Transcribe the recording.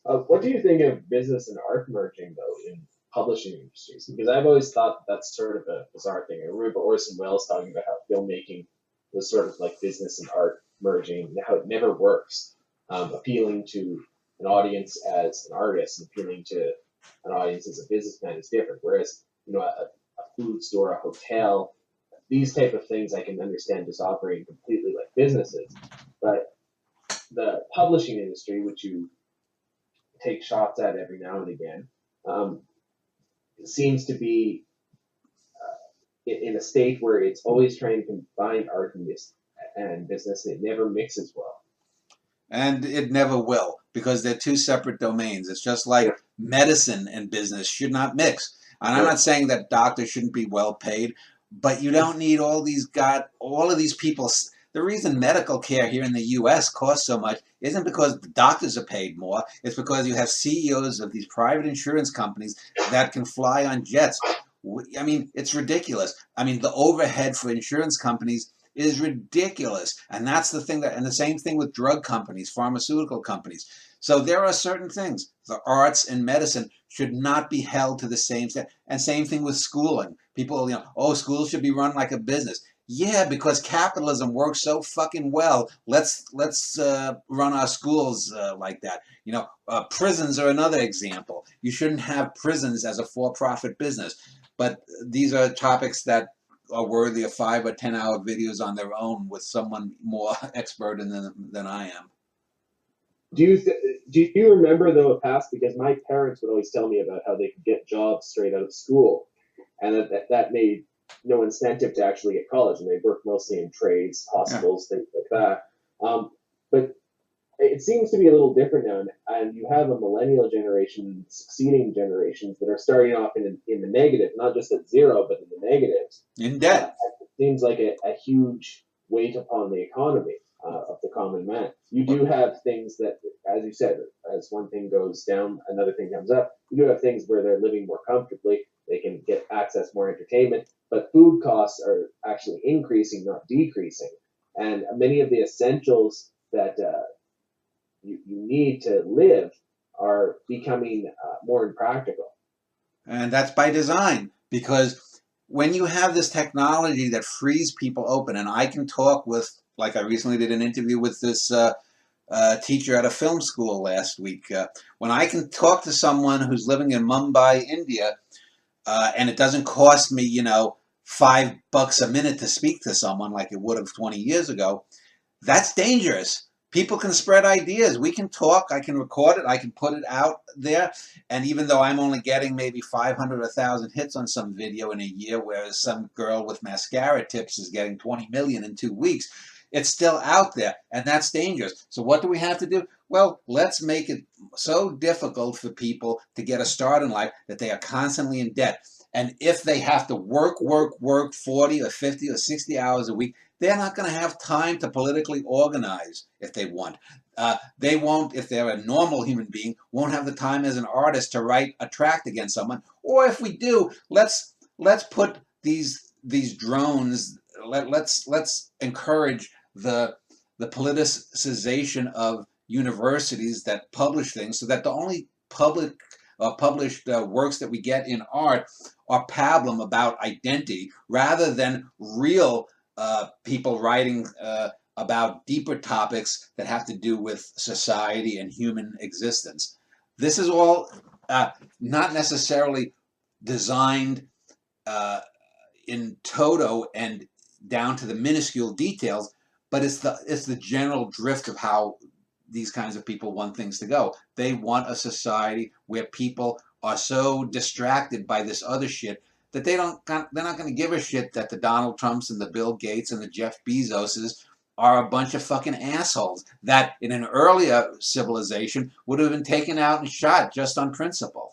What do you think of business and art merging, though, in publishing industries? Because I've always thought that's sort of a bizarre thing. I remember Orson Welles talking about how filmmaking was sort of like business and art merging, and how it never works, appealing to an audience as an artist and appealing to an audience as a businessman is different. Whereas, a food store, a hotel, these type of things I can understand just operating completely like businesses. But the publishing industry, which you take shots at every now and again, um, seems to be in a state where it's always trying to combine art and business, and it never mixes well. And it never will, because they're two separate domains. It's just like Yeah, medicine and business should not mix. And I'm sure. not saying that doctors shouldn't be well paid, but you don't need all of these people. The reason medical care here in the U.S. costs so much isn't because the doctors are paid more. It's because you have CEOs of these private insurance companies that can fly on jets. I mean, it's ridiculous. I mean, the overhead for insurance companies is ridiculous. And that's the thing and the same thing with drug companies, pharmaceutical companies. So there are certain things. The arts and medicine should not be held to the same standard. And same thing with schooling. People, oh, schools should be run like a business. Yeah, because capitalism works so fucking well. Let's run our schools like that. Prisons are another example. You shouldn't have prisons as a for-profit business. But these are topics that are worthy of 5 or 10 hour videos on their own with someone more expert in them than I am. Do you remember though a past? Because my parents would always tell me about how they could get jobs straight out of school, and that made no incentive to actually get college, and they worked mostly in trades, Yeah. hospitals, things like that. But it seems to be a little different now, and you have a millennial generation, succeeding generations that are starting off in the negative, not just at zero, but in the negatives. In Uh, debt. it seems like a huge weight upon the economy of the common man. You do have things that, as you said, as one thing goes down, another thing comes up. You do have things where they're living more comfortably, they can get access more entertainment, but food costs are actually increasing, not decreasing. And many of the essentials that you need to live are becoming more impractical. And that's by design, because when you have this technology that frees people open, and I can talk with, like I recently did an interview with this teacher at a film school last week. When I can talk to someone who's living in Mumbai, India, and it doesn't cost me, $5 a minute to speak to someone like it would have 20 years ago, that's dangerous. People can spread ideas. We can talk. I can record it. I can put it out there. And even though I'm only getting maybe 500 or 1,000 hits on some video in a year, whereas some girl with mascara tips is getting 20 million in 2 weeks, it's still out there. And that's dangerous. So what do we have to do? Well, let's make it so difficult for people to get a start in life that they are constantly in debt. And if they have to work 40 or 50 or 60 hours a week, they're not going to have time to politically organize if they want. They won't, if they're a normal human being, won't have the time as an artist to write a tract against someone. Or if we do, let's put these drones. Let's encourage the politicization of universities that publish things, so that the only published works that we get in art are pablum about identity, rather than real people writing about deeper topics that have to do with society and human existence. This is all not necessarily designed uh, in toto and down to the minuscule details, but it's the general drift of how these kinds of people want things to go. They want a society where people are so distracted by this other shit that they're not going to give a shit that the Donald Trumps and the Bill Gates and the Jeff Bezoses are a bunch of fucking assholes that in an earlier civilization would have been taken out and shot just on principle.